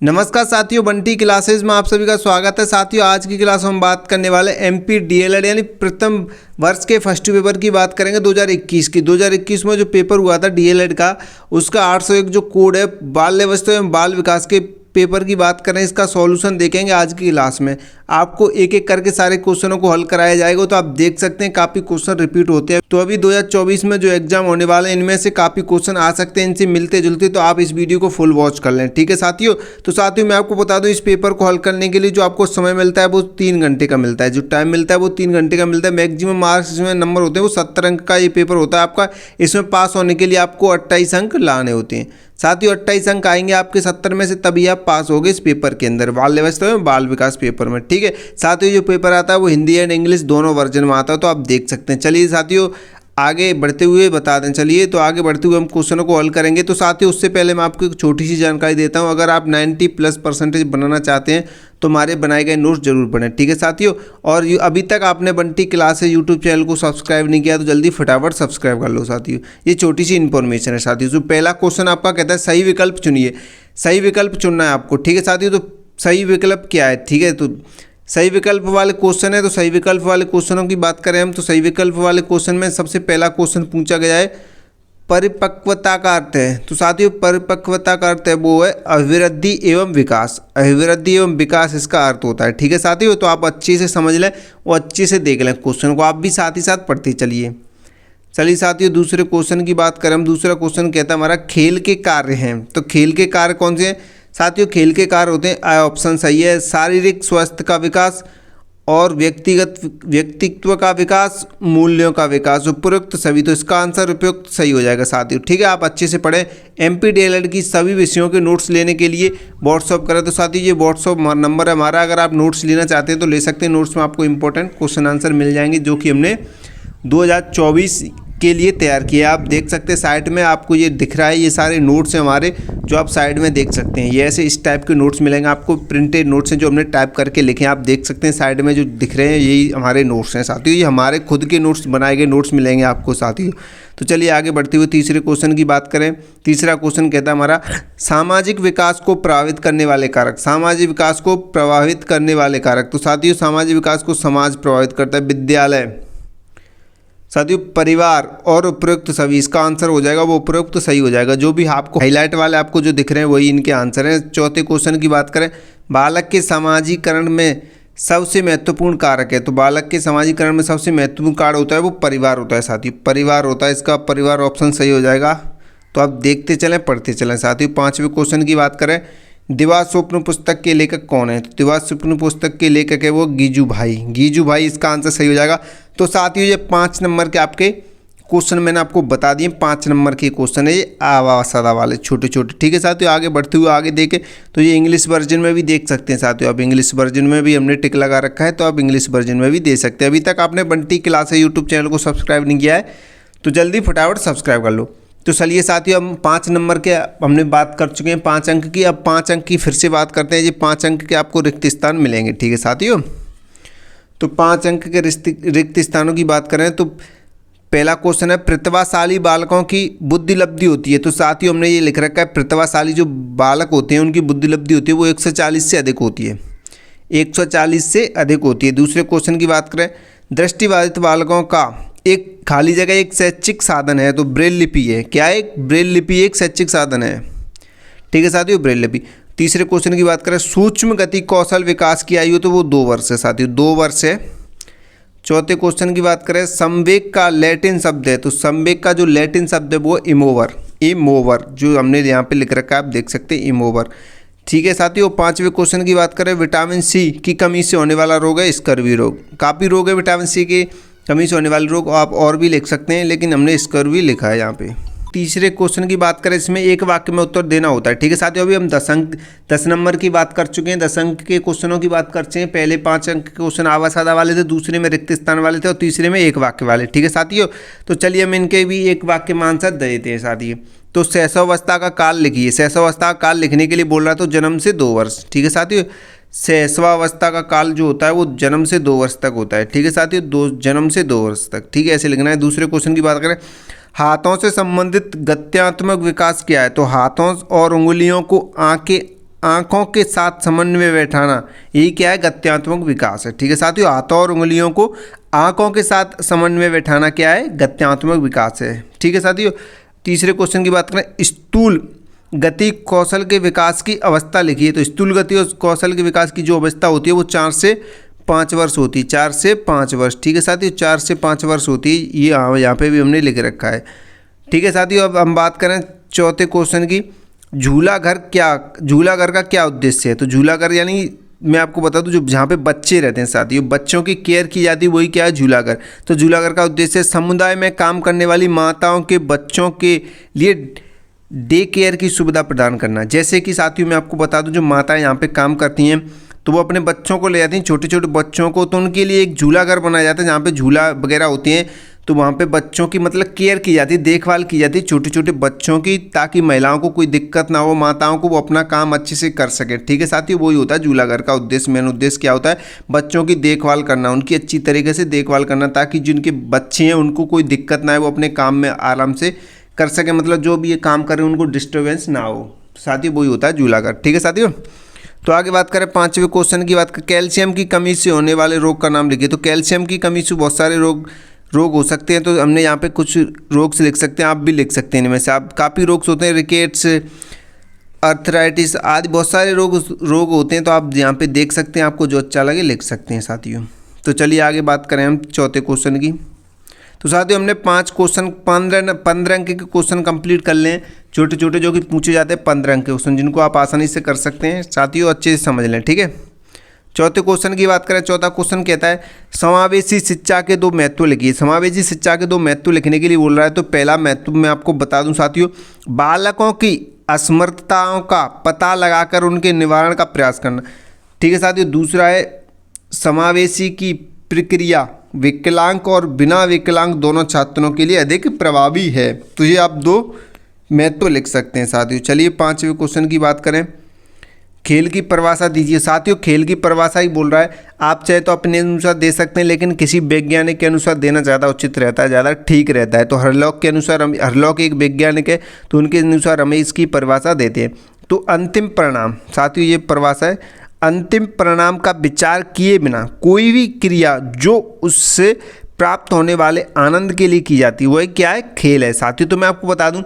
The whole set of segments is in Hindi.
नमस्कार साथियों, बंटी क्लासेस में आप सभी का स्वागत है। साथियों, आज की क्लास में हम बात करने वाले एमपी डीएलएड यानी प्रथम वर्ष के फर्स्ट पेपर की बात करेंगे 2021 की। 2021 में जो पेपर हुआ था डीएलएड का, उसका 801 जो कोड है बाल अवस्था एवं बाल विकास के पेपर की बात करें, इसका सॉल्यूशन देखेंगे आज की क्लास में। आपको एक एक करके सारे क्वेश्चनों को हल कराया जाएगा। तो आप देख सकते हैं काफ़ी क्वेश्चन रिपीट होते हैं। तो अभी 2024 में जो एग्जाम होने वाले हैं, इनमें से काफ़ी क्वेश्चन आ सकते हैं इनसे मिलते जुलते। तो आप इस वीडियो को फुल वॉच कर लें, ठीक है साथियों। तो साथियों, मैं आपको बता दूं, इस पेपर को हल करने के लिए जो आपको समय मिलता है वो 3 घंटे का मिलता है। जो टाइम मिलता है वो 3 घंटे का मिलता है। मैक्सिमम मार्क्स इसमें नंबर होते हैं वो 70 अंक का ये पेपर होता है आपका। इसमें पास होने के लिए आपको 28 अंक लाने होते हैं साथियों। 28 अंक आएंगे आपके 70 में से, तभी आप पास होगे इस पेपर के अंदर, बाल अवस्था में बाल विकास पेपर में, ठीक है साथियों। जो पेपर आता है वो हिंदी एंड इंग्लिश दोनों वर्जन में आता है, तो आप देख सकते हैं। चलिए साथियों, आगे बढ़ते हुए बता दें। चलिए, तो आगे बढ़ते हुए हम क्वेश्चनों को हल करेंगे। तो साथियों, उससे पहले मैं आपको एक छोटी सी जानकारी देता हूं। अगर आप 90+% बनाना चाहते हैं तो हमारे बनाए गए नोट्स जरूर पढ़ें, ठीक है साथियों। और अभी तक आपने बंटी क्लासेस यूट्यूब चैनल को सब्सक्राइब नहीं किया तो जल्दी फटाफट सब्सक्राइब कर लो साथियों। ये छोटी सी इन्फॉर्मेशन है साथियों। जो पहला क्वेश्चन आपका कहता है सही विकल्प चुनिए। सही विकल्प चुनना है आपको, ठीक है साथियों। तो सही विकल्प क्या है, ठीक है। तो सही विकल्प वाले क्वेश्चन है, तो सही विकल्प वाले क्वेश्चनों की बात करें हम, तो सही विकल्प वाले क्वेश्चन में सबसे पहला क्वेश्चन पूछा गया है परिपक्वता का अर्थ है। तो साथियों, परिपक्वता का अर्थ है वो है अभिवृद्धि एवं विकास। अभिवृद्धि एवं विकास इसका अर्थ होता है, ठीक है साथियों। तो आप अच्छे से समझ लें और अच्छे से देख लें क्वेश्चन को, आप भी साथ ही साथ पढ़ते चलिए। चलिए साथियों, दूसरे क्वेश्चन की बात करें हम। दूसरा क्वेश्चन कहता है हमारा खेल के कार्य हैं। तो खेल के कार्य कौन से हैं साथियों? खेल के कार्य होते हैं, ऑप्शन सही है, शारीरिक स्वास्थ्य का विकास और व्यक्तित्व का विकास, मूल्यों का विकास, उपयुक्त सभी। तो इसका आंसर उपयुक्त सही हो जाएगा साथियों, ठीक है। आप अच्छे से पढ़ें। एमपी डीएलएड की सभी विषयों के नोट्स लेने के लिए व्हाट्सअप करें। तो साथियों, ये व्हाट्सअप नंबर है हमारा। अगर आप नोट्स लेना चाहते हैं तो ले सकते हैं। नोट्स में आपको इंपॉर्टेंट क्वेश्चन आंसर मिल जाएंगे जो कि हमने 2024 के लिए तैयार किया। आप देख सकते हैं साइड में आपको ये दिख रहा है, ये सारे नोट्स हैं हमारे, जो आप साइड में देख सकते हैं। ये ऐसे इस टाइप के नोट्स मिलेंगे आपको, प्रिंटेड नोट्स हैं जो हमने टाइप करके लिखे हैं। आप देख सकते हैं साइड में जो दिख रहे हैं, यही हमारे नोट्स हैं साथियों। ये हमारे खुद के नोट्स, बनाए गए नोट्स मिलेंगे आपको साथियों। तो चलिए आगे बढ़ते हुए तीसरे क्वेश्चन की बात करें। तीसरा क्वेश्चन कहता है हमारा सामाजिक विकास को प्रभावित करने वाले कारक। सामाजिक विकास को प्रभावित करने वाले कारक। तो साथियों, सामाजिक विकास को समाज प्रभावित करता है, विद्यालय साथियों, परिवार और उपयुक्त सभी। इसका आंसर हो जाएगा वो उपयुक्त सही हो जाएगा। जो भी आपको हाईलाइट वाले आपको जो दिख रहे हैं वही इनके आंसर हैं। चौथे क्वेश्चन की बात करें, बालक के समाजीकरण में सबसे महत्वपूर्ण कारक है। तो बालक के समाजीकरण में सबसे महत्वपूर्ण कारक होता है वो परिवार होता है साथियों, परिवार होता है। इसका परिवार ऑप्शन सही हो जाएगा। तो आप देखते चलें, पढ़ते चलें साथियों। पाँचवें क्वेश्चन की बात करें, दीवार स्वप्न पुस्तक के लेखक कौन है? तो दीवार स्वप्न पुस्तक के लेखक है वो गीजू भाई। गीजू भाई, इसका आंसर सही हो जाएगा। तो साथियों, ये 5 नंबर के आपके क्वेश्चन मैंने आपको बता दिए। 5 नंबर के क्वेश्चन है ये, आवा सदा वाले छोटे छोटे, ठीक है साथियों। आगे बढ़ते हुए आगे देखें तो ये इंग्लिश वर्जन में भी देख सकते हैं साथियों। अब इंग्लिश वर्जन में भी हमने टिक लगा रखा है, तो आप इंग्लिश वर्जन में भी दे सकते हैं। अभी तक आपने बंटी क्लासेस यूट्यूब चैनल को सब्सक्राइब नहीं किया है तो जल्दी फटाफट सब्सक्राइब कर लो। तो चलिए साथियों, हम 5 नंबर के हमने बात कर चुके हैं, 5 अंक की। अब 5 अंक की फिर से बात करते हैं। ये 5 अंक के आपको रिक्त स्थान मिलेंगे, ठीक है साथियों। तो 5 अंक के रिक्त स्थानों की बात करें तो पहला क्वेश्चन है प्रतिभाशाली बालकों की बुद्धि लब्धि होती है। तो साथियों, हमने ये लिख रखा है प्रतिभाशाली जो बालक होते हैं उनकी बुद्धि लब्धि होती है वो 140 से अधिक होती है, 140 से अधिक होती है। दूसरे क्वेश्चन की बात करें, दृष्टिबाधित बालकों का एक खाली जगह एक शैक्षिक साधन है। तो ब्रेल लिपि है। क्या है? ब्रेल लिपि एक शैक्षिक साधन है, ठीक है साथियों, ब्रेल लिपि। तीसरे क्वेश्चन की बात करें, सूक्ष्म गति कौशल विकास की आयु तो वो 2 वर्ष है साथियों, 2 वर्ष है। चौथे क्वेश्चन की बात करें, संवेग का लैटिन शब्द है। तो संवेग का जो लैटिन शब्द है वो इमोवर, इमोवर जो हमने यहाँ पे लिख रखा है, आप देख सकते हैं इमोवर, ठीक है साथियों। 5वें क्वेश्चन की बात करें, विटामिन सी की कमी से होने वाला रोग है स्कर्वी रोग। काफ़ी रोग है विटामिन सी की कमी से होने वाले रोग, आप और भी लिख सकते हैं लेकिन हमने स्कर्वी लिखा है यहाँ पे। तीसरे क्वेश्चन की बात करें, इसमें एक वाक्य में उत्तर देना होता है, ठीक है साथियों। अभी हम 10 नंबर की बात कर चुके हैं, 10 अंक के क्वेश्चनों की बात कर चुके हैं। पहले 5 अंक के क्वेश्चन आवा सादा वाले थे, दूसरे में रिक्त स्थान वाले थे और तीसरे में एक वाक्य वाले, ठीक है साथियों। तो चलिए हम इनके भी एक वाक्य में आंसर दे देते हैं साथियों। तो शैशवावस्था का काल लिखिए। शैशवावस्था का काल लिखने के लिए बोल रहा है तो जन्म से 2 वर्ष, ठीक है साथियों। शैशवावस्था का काल जो होता है वो जन्म से 2 वर्ष तक होता है, ठीक है साथियों, जन्म से 2 वर्ष तक, ठीक है, ऐसे लिखना है। दूसरे क्वेश्चन की बात करें, हाथों से संबंधित गत्यात्मक विकास क्या है? तो हाथों और उंगलियों को आंखें आंखों के साथ समन्वय बैठाना, यही क्या है, गत्यात्मक विकास है। ठीक है साथियों, हाथों और उंगलियों को आंखों के साथ समन्वय बैठाना क्या है, गत्यात्मक विकास है। ठीक है साथियों, तीसरे क्वेश्चन की बात करें, स्थूल गति कौशल के विकास की अवस्था लिखिए। तो स्थूल गति और कौशल के विकास की जो अवस्था होती है वो 4 से 5 वर्ष होती है, 4 से 5 वर्ष। ठीक है साथियों, 4 से 5 वर्ष होती है, ये यहाँ पे भी हमने लिख रखा है। ठीक है साथियों, अब हम बात करें चौथे क्वेश्चन की, झूला घर का क्या उद्देश्य है। तो झूला घर यानी मैं आपको बता दूं, जो जहाँ पे बच्चे रहते हैं साथियों, बच्चों की केयर की जाती है, वही क्या है, झूला घर। तो झूला घर का उद्देश्य समुदाय में काम करने वाली माताओं के बच्चों के लिए डे केयर की सुविधा प्रदान करना। जैसे कि साथियों मैं आपको बता दूं, जो माताएं यहाँ पे काम करती हैं तो वो अपने बच्चों को ले जाती हैं, छोटे छोटे बच्चों को, तो उनके लिए एक झूला घर बनाया जाता है जहाँ पे झूला वगैरह होती हैं। तो वहाँ पे बच्चों की मतलब केयर की जाती है, देखभाल की जाती है छोटे छोटे बच्चों की, ताकि महिलाओं को कोई दिक्कत ना हो, माताओं को वो अपना काम अच्छे से कर सके। ठीक है साथियों, वही होता है झूला घर का उद्देश्य। मेन उद्देश्य क्या होता है, बच्चों की देखभाल करना, उनकी अच्छी तरीके से देखभाल करना, ताकि जिनके बच्चे हैं उनको कोई दिक्कत ना हो, वो अपने काम में आराम से कर सके, मतलब जो भी ये काम कर रहे हैं उनको डिस्टर्बेंस ना हो। साथियों वही होता है झूला घर। ठीक है साथियों, तो आगे बात करें पांचवें क्वेश्चन की बात करें, कैल्शियम की कमी से होने वाले रोग का नाम लिखिए। तो कैल्शियम की कमी से बहुत सारे रोग हो सकते हैं। तो हमने यहाँ पे कुछ रोग से लिख सकते हैं, आप भी लिख सकते हैं इनमें से। आप काफ़ी रोग होते हैं, रिकेट्स, अर्थराइटिस आदि बहुत सारे रोग होते हैं। तो आप यहाँ पे देख सकते हैं, आपको जो अच्छा लगे लिख सकते हैं साथियों। तो चलिए आगे बात करें हम चौथे क्वेश्चन की। तो साथियों हमने 5 क्वेश्चन 15 अंक के क्वेश्चन कंप्लीट कर लें, छोटे छोटे जो कि पूछे जाते हैं 15 अंक के क्वेश्चन, जिनको आप आसानी से कर सकते हैं साथियों, अच्छे से समझ लें। ठीक है, चौथे क्वेश्चन की बात करें, चौथा क्वेश्चन कहता है समावेशी शिक्षा के 2 महत्व लिखिए। समावेशी शिक्षा के 2 महत्व लिखने के लिए बोल रहा है। तो पहला महत्व मैं आपको बता दूं साथियों, बालकों की असमर्थताओं का पता लगाकर उनके निवारण का प्रयास करना। ठीक है साथियों, दूसरा है समावेशी की प्रक्रिया विकलांग और बिना विकलांग दोनों छात्रों के लिए अधिक प्रभावी है। तो ये आप 2 महत्व लिख सकते हैं साथियों। चलिए 5वें क्वेश्चन की बात करें, खेल की परिभाषा दीजिए। साथियों खेल की परिभाषा ही बोल रहा है, आप चाहे तो अपने अनुसार दे सकते हैं, लेकिन किसी वैज्ञानिक के अनुसार देना ज़्यादा उचित रहता है, ज़्यादा ठीक रहता है। तो हरलॉक के अनुसार, हरलॉक एक वैज्ञानिक है, तो उनके अनुसार हमें इसकी परिभाषा देते हैं। तो अंतिम परिणाम साथियों, ये परिभाषा है, अंतिम परिणाम का विचार किए बिना कोई भी क्रिया जो उससे प्राप्त होने वाले आनंद के लिए की जाती है, वह क्या है, खेल है साथियों। तो मैं आपको बता दूं,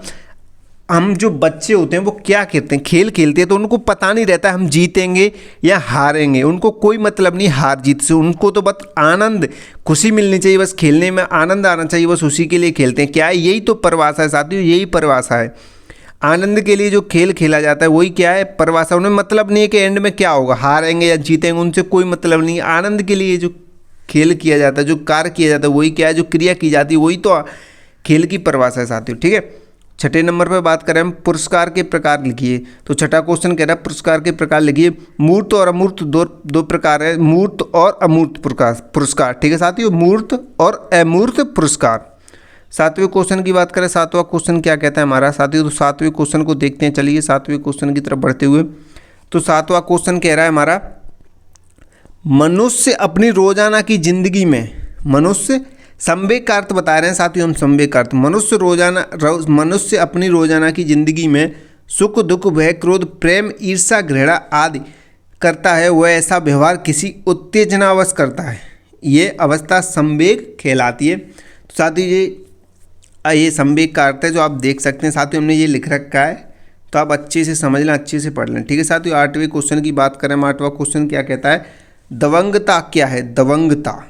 हम जो बच्चे होते हैं वो क्या कहते हैं, खेल खेलते हैं, तो उनको पता नहीं रहता हम जीतेंगे या हारेंगे, उनको कोई मतलब नहीं हार जीत से, उनको तो बस आनंद, खुशी मिलनी चाहिए, बस खेलने में आनंद आना चाहिए, बस उसी के लिए खेलते हैं। क्या है, यही तो परिभाषा है साथियों, यही परिभाषा है। आनंद के लिए जो खेल खेला जाता है वही क्या है, परिभाषा। उन्हें मतलब नहीं है कि एंड में क्या होगा, हारेंगे या जीतेंगे, उनसे कोई मतलब नहीं है। आनंद के लिए जो खेल किया जाता है, जो कार्य किया जाता है, वही क्या है, जो क्रिया की जाती है, वही तो खेल की परिभाषा है साथियों। ठीक है, छठे नंबर पर बात करें हम, पुरस्कार के प्रकार लिखिए। तो छठा क्वेश्चन कह रहा है पुरस्कार के प्रकार लिखिए। मूर्त और अमूर्त दो प्रकार है, मूर्त और अमूर्त पुरस्कार। ठीक है साथियों, मूर्त और अमूर्त पुरस्कार। 7वें क्वेश्चन की बात करें, 7वां क्वेश्चन क्या कहता है हमारा साथियों। तो 7वें क्वेश्चन को देखते हैं, चलिए 7वें क्वेश्चन की तरफ बढ़ते हुए। तो 7वां क्वेश्चन कह रहा है हमारा, मनुष्य अपनी रोजाना की जिंदगी में, मनुष्य संवेग का अर्थ बता रहे हैं साथियों हम, संवेग का अर्थ, मनुष्य अपनी रोजाना की जिंदगी में सुख दुख भय क्रोध प्रेम ईर्ष्या घृणा आदि करता है, वह ऐसा व्यवहार किसी उत्तेजनावश करता है, ये अवस्था संवेग कहलाती है। तो साथियों ये संवेग का अर्थ है, जो आप देख सकते हैं साथियों, हमने ये लिख रखा है, तो आप अच्छे से समझ लें, अच्छे से पढ़ लें। ठीक है साथियों, 8वें क्वेश्चन की बात करें, 8वां क्वेश्चन क्या कहता है, दबंगता क्या है। दबंगता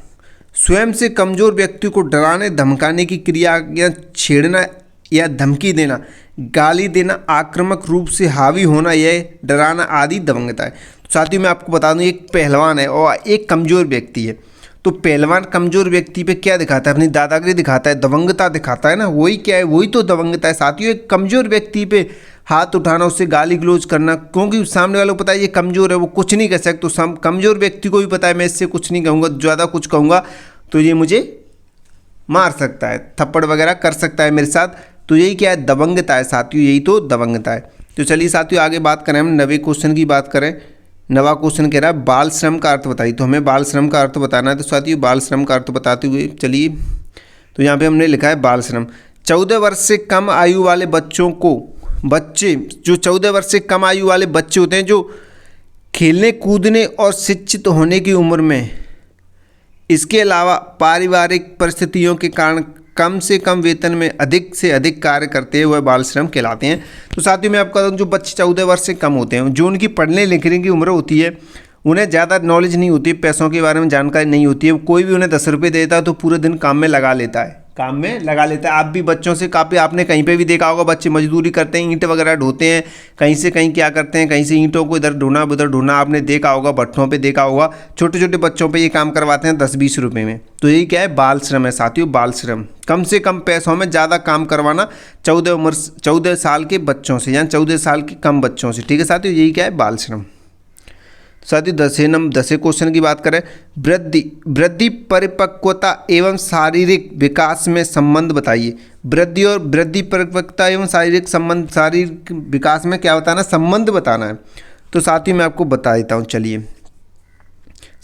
स्वयं से कमजोर व्यक्ति को डराने धमकाने की क्रिया या छेड़ना या धमकी देना, गाली देना, आक्रामक रूप से हावी होना, यह डराना आदि दबंगता है। तो साथियों मैं आपको बता दूं, एक पहलवान है और एक कमजोर व्यक्ति है। तो पहलवान कमजोर व्यक्ति पे क्या दिखाता है, अपनी दादागिरी दिखाता है, दबंगता दिखाता है ना, वही क्या है, वही तो दबंगता है साथियों। एक कमजोर व्यक्ति पे हाथ उठाना, उससे गाली गलौज करना, क्योंकि सामने वाले को पता है ये कमजोर है, वो कुछ नहीं कर सकता। तो कमजोर व्यक्ति को भी पता है मैं इससे कुछ नहीं कहूँगा, ज़्यादा कुछ कहूँगा तो ये मुझे मार सकता है, थप्पड़ वगैरह कर सकता है मेरे साथ। तो यही क्या है, दबंगता है साथियों, यही तो दबंगता है। तो चलिए साथियों आगे बात करें हम, 9वें क्वेश्चन की बात करें। 9वां क्वेश्चन कह रहा है बाल श्रम का अर्थ बताइए। तो हमें बाल श्रम का अर्थ बताना है। तो साथियों बाल श्रम का अर्थ बताते हुए चलिए, तो यहाँ पे हमने लिखा है बाल श्रम 14 वर्ष से कम आयु वाले बच्चों को बच्चे जो 14 वर्ष से कम आयु वाले बच्चे होते हैं, जो खेलने कूदने और शिक्षित होने की उम्र में, इसके अलावा पारिवारिक परिस्थितियों के कारण कम से कम वेतन में अधिक से अधिक कार्य करते हैं, वह बाल श्रम कहलाते हैं। तो साथियों मैं आपको बताऊं, जो बच्चे 14 वर्ष से कम होते हैं, जो उनकी पढ़ने लिखने की उम्र होती है, उन्हें ज़्यादा नॉलेज नहीं होती, पैसों के बारे में जानकारी नहीं होती है, कोई भी उन्हें 10 रुपये देता है तो पूरे दिन काम में लगा लेता है, काम में लगा लेता है। आप भी बच्चों से काफ़ी, आपने कहीं पे भी देखा होगा, बच्चे मजदूरी करते हैं, ईंट वगैरह ढोते हैं, कहीं से कहीं क्या करते हैं, कहीं से ईंटों को इधर ढोना उधर ढोना, आपने देखा होगा, भट्ठों पे देखा होगा, छोटे छोटे बच्चों पे ये काम करवाते हैं 10-20 रुपये में। तो यही क्या है, बाल श्रम है साथियों, बाल श्रम। कम से कम पैसों में ज़्यादा काम करवाना 14 साल के बच्चों से, यानी 14 साल के कम बच्चों से, ठीक है साथियों, यही क्या है, बाल श्रम। साथियों 10वें क्वेश्चन की बात करें, वृद्धि परिपक्वता एवं शारीरिक विकास में संबंध बताइए। वृद्धि परिपक्वता एवं शारीरिक संबंध, शारीरिक विकास में क्या बताना, संबंध बताना है। तो साथियों मैं आपको बता देता हूँ, चलिए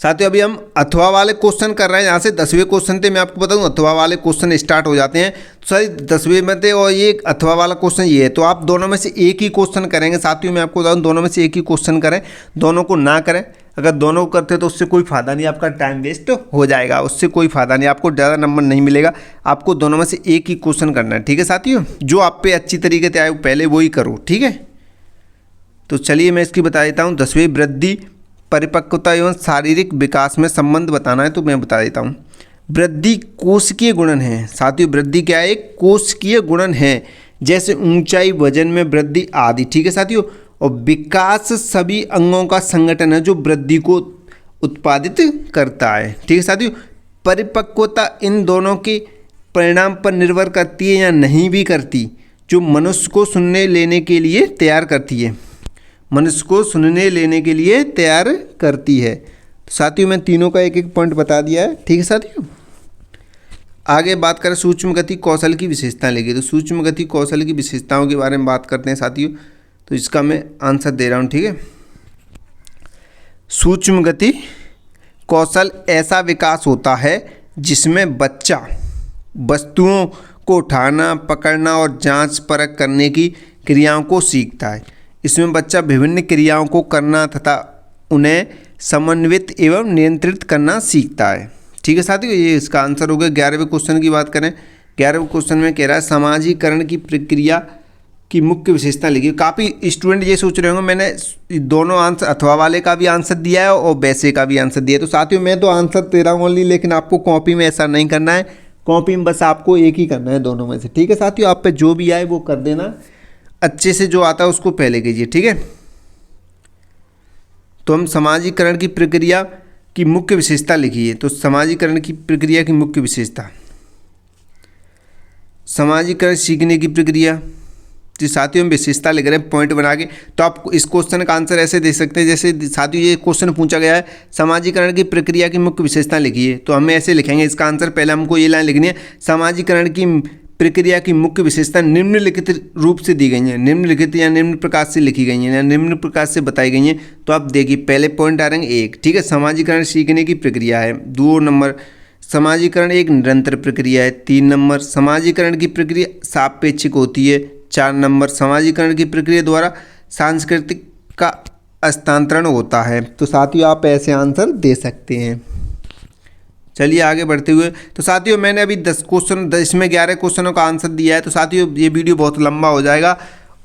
साथियों अभी हम अथवा वाले क्वेश्चन कर रहे हैं। यहाँ से 10वें क्वेश्चन थे, मैं आपको बताऊँ अथवा वाले क्वेश्चन स्टार्ट हो जाते हैं। तो सर 10वें में थे और ये अथवा वाला क्वेश्चन ये है, तो आप दोनों में से एक ही क्वेश्चन करेंगे साथियों। मैं आपको बताऊँ, दोनों में से एक ही क्वेश्चन करें, दोनों को ना करें। अगर दोनों को करते तो उससे कोई फ़ायदा नहीं, आपका टाइम वेस्ट हो जाएगा, उससे कोई फ़ायदा नहीं, आपको ज़्यादा नंबर नहीं मिलेगा। आपको दोनों में से एक ही क्वेश्चन करना है, ठीक है साथियों। जो आप पे अच्छी तरीके से आए पहले वही करो, ठीक है। तो चलिए मैं इसकी बता देता हूँ। 10वें वृद्धि परिपक्वता एवं शारीरिक विकास में संबंध बताना है, तो मैं बता देता हूँ। वृद्धि कोशिकीय गुणन है साथियों। वृद्धि क्या है, एक कोशिकीय गुणन है, जैसे ऊंचाई, वजन में वृद्धि आदि, ठीक है साथियों। और विकास सभी अंगों का संगठन है जो वृद्धि को उत्पादित करता है, ठीक है साथियों। परिपक्वता इन दोनों के परिणाम पर निर्भर करती है या नहीं भी करती, जो मनुष्य को सुनने लेने के लिए तैयार करती है, मनुष्य को सुनने लेने के लिए तैयार करती है। तो साथियों मैं तीनों का एक एक पॉइंट बता दिया है, ठीक है साथियों। आगे बात करें सूक्ष्म गति कौशल की विशेषताएं लेगी। तो सूक्ष्म गति कौशल की विशेषताओं के बारे में बात करते हैं साथियों। तो इसका मैं आंसर दे रहा हूँ, ठीक है। सूक्ष्म गति कौशल ऐसा विकास होता है जिसमें बच्चा वस्तुओं को उठाना, पकड़ना और जांच परख करने की क्रियाओं को सीखता है। इसमें बच्चा विभिन्न क्रियाओं को करना तथा उन्हें समन्वित एवं नियंत्रित करना सीखता है, ठीक है साथियों। ये इसका आंसर हो गया। 11वें क्वेश्चन की बात करें, 11वें क्वेश्चन में कह रहा है समाजीकरण की प्रक्रिया की मुख्य विशेषता लिखी। काफ़ी स्टूडेंट ये सोच रहे होंगे मैंने दोनों आंसर, अथवा वाले का भी आंसर दिया है और वैसे का भी आंसर दिया है। तो साथियों मैं तो आंसर दे रहा हूँ ओनली, लेकिन आपको कॉपी में ऐसा नहीं करना है। कॉपी में बस आपको एक ही करना है दोनों में से, ठीक है साथियों। आप पे जो भी आए वो कर देना, अच्छे से जो आता है उसको पहले कीजिए, ठीक है। तो हम समाजीकरण की प्रक्रिया की मुख्य विशेषता लिखिए। तो समाजीकरण की प्रक्रिया की मुख्य विशेषता, समाजीकरण सीखने की प्रक्रिया, जो साथियों हम विशेषता लिख रहे हैं पॉइंट बना के। तो आप इस क्वेश्चन का आंसर ऐसे दे सकते हैं, जैसे साथियों ये क्वेश्चन पूछा गया है समाजीकरण की प्रक्रिया की मुख्य विशेषता लिखिए, तो हम ऐसे लिखेंगे इसका आंसर। पहले हमको ये लाइन लिखनी है, समाजीकरण की प्रक्रिया की मुख्य विशेषता निम्नलिखित रूप से दी गई हैं, निम्नलिखित या निम्न प्रकार से लिखी गई हैं या निम्न प्रकार से बताई गई हैं। तो आप देखिए पहले पॉइंट आ रहे हैं एक, ठीक है, समाजीकरण सीखने की प्रक्रिया है। 2 नंबर, समाजीकरण एक निरंतर प्रक्रिया है। 3 नंबर, समाजीकरण की प्रक्रिया सापेक्षिक होती है। 4 नंबर, समाजीकरण की प्रक्रिया द्वारा सांस्कृतिक का हस्तांतरण होता है। तो साथियों आप ऐसे आंसर दे सकते हैं। चलिए आगे बढ़ते हुए, तो साथियों मैंने अभी 10 क्वेश्चन, इसमें 11 क्वेश्चनों का आंसर दिया है। तो साथियों ये वीडियो बहुत लंबा हो जाएगा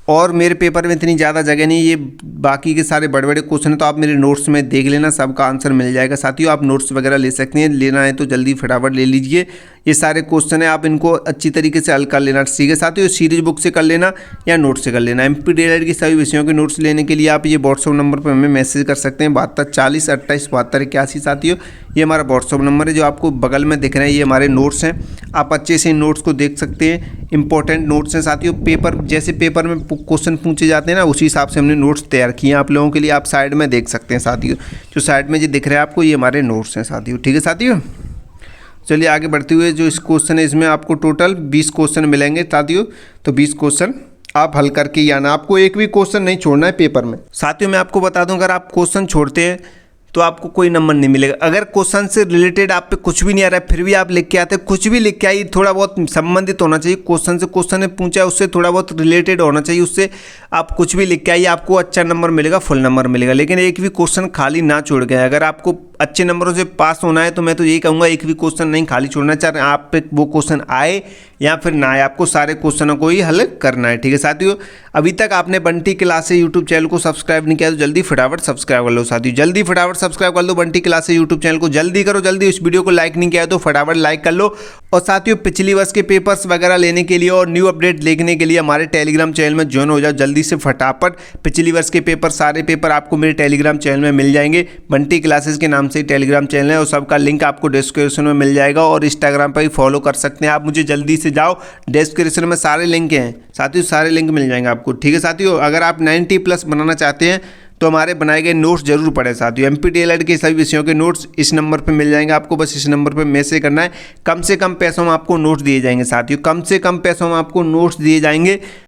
और मेरे पेपर में इतनी ज़्यादा जगह नहीं, ये बाकी के सारे बड़े बड़े क्वेश्चन हैं, तो आप मेरे नोट्स में देख लेना, सबका आंसर मिल जाएगा। साथियों आप नोट्स वगैरह ले सकते हैं, लेना है तो जल्दी फटाफट ले लीजिए। ये सारे क्वेश्चन है, आप इनको अच्छी तरीके से हल कर लेना, ठीक है साथियों। सीरीज बुक से कर लेना या नोट से कर लेना। MPDLED की सभी विषयों के नोट्स लेने के लिए आप ये व्हाट्सअप नंबर पर हमें मैसेज कर सकते हैं, 72 40 28 72 81। साथियों ये हमारा व्हाट्सअप नंबर है, जो आपको बगल में दिख रहे हैं, ये हमारे नोट्स हैं। आप अच्छे से इन नोट्स को देख सकते हैं, इंपॉर्टेंट नोट्स हैं साथियों। पेपर जैसे पेपर में क्वेश्चन पूछे जाते हैं ना, उसी हिसाब से हमने नोट्स तैयार किए हैं आप लोगों के लिए। आप साइड में देख सकते हैं साथियों, जो साइड में जो दिख रहा है आपको, ये हमारे नोट्स हैं साथियों, ठीक है साथियों। चलिए आगे बढ़ते हुए, जो इस क्वेश्चन है इसमें आपको टोटल 20 क्वेश्चन मिलेंगे साथियों। तो 20 क्वेश्चन आप हल करके ही आना, आपको एक भी क्वेश्चन नहीं छोड़ना है पेपर में। साथियों मैं आपको बता दूं, अगर आप क्वेश्चन छोड़ते हैं तो आपको कोई नंबर नहीं मिलेगा। अगर क्वेश्चन से रिलेटेड आप पे कुछ भी नहीं आ रहा है फिर भी आप लिख के आते हैं, कुछ भी लिख के आइए, थोड़ा बहुत संबंधित होना चाहिए क्वेश्चन से, क्वेश्चन ने पूछा है उससे थोड़ा बहुत रिलेटेड होना चाहिए, उससे आप कुछ भी लिख के आइए, आपको अच्छा नंबर मिलेगा, फुल नंबर मिलेगा। लेकिन एक भी क्वेश्चन खाली ना छोड़ गए। अगर आपको अच्छे नंबरों से पास होना है तो मैं तो यही कहूँगा एक भी क्वेश्चन नहीं खाली छोड़ना, चाहे आप पे वो क्वेश्चन आए या फिर ना आए, आपको सारे क्वेश्चनों को ही हल करना है। ठीक है साथियों, अभी तक आपने बंटी क्लासेस यूट्यूब चैनल को सब्सक्राइब नहीं किया तो जल्दी फटाफट सब्सक्राइब कर लो साथियों, जल्दी फटाफट सब्सक्राइब कर लो बंटी क्लासेस यूट्यूब चैनल को, जल्दी करो जल्दी। इस वीडियो को लाइक नहीं किया तो फटाफट लाइक कर लो। और साथियों पिछली वर्ष के पेपर्स वगैरह लेने के लिए और न्यू अपडेट देखने के लिए हमारे टेलीग्राम चैनल में ज्वाइन हो जाओ जल्दी से फटाफट। पिछली वर्ष के पेपर सारे पेपर आपको मेरे टेलीग्राम चैनल में मिल जाएंगे, बंटी क्लासेस के नाम से टेलीग्राम चैनल है और सबका लिंक आपको डिस्क्रिप्शन में मिल जाएगा। और इंस्टाग्राम पर भी फॉलो कर सकते हैं आप मुझे, जल्दी से जाओ, डिस्क्रिप्शन में सारे लिंक हैं साथियों, सारे लिंक मिल जाएंगे आपको। ठीक है साथियों, अगर आप 90+ बनाना चाहते हैं तो हमारे बनाए गए नोट्स जरूर पढ़ें साथियों। एमपी डीएलएड के सभी विषयों के नोट्स इस नंबर पे मिल जाएंगे आपको, बस इस नंबर पे मैसेज करना है। कम से कम पैसों में आपको नोट्स दिए जाएंगे साथियों, कम से कम पैसों में आपको नोट्स दिए जाएंगे।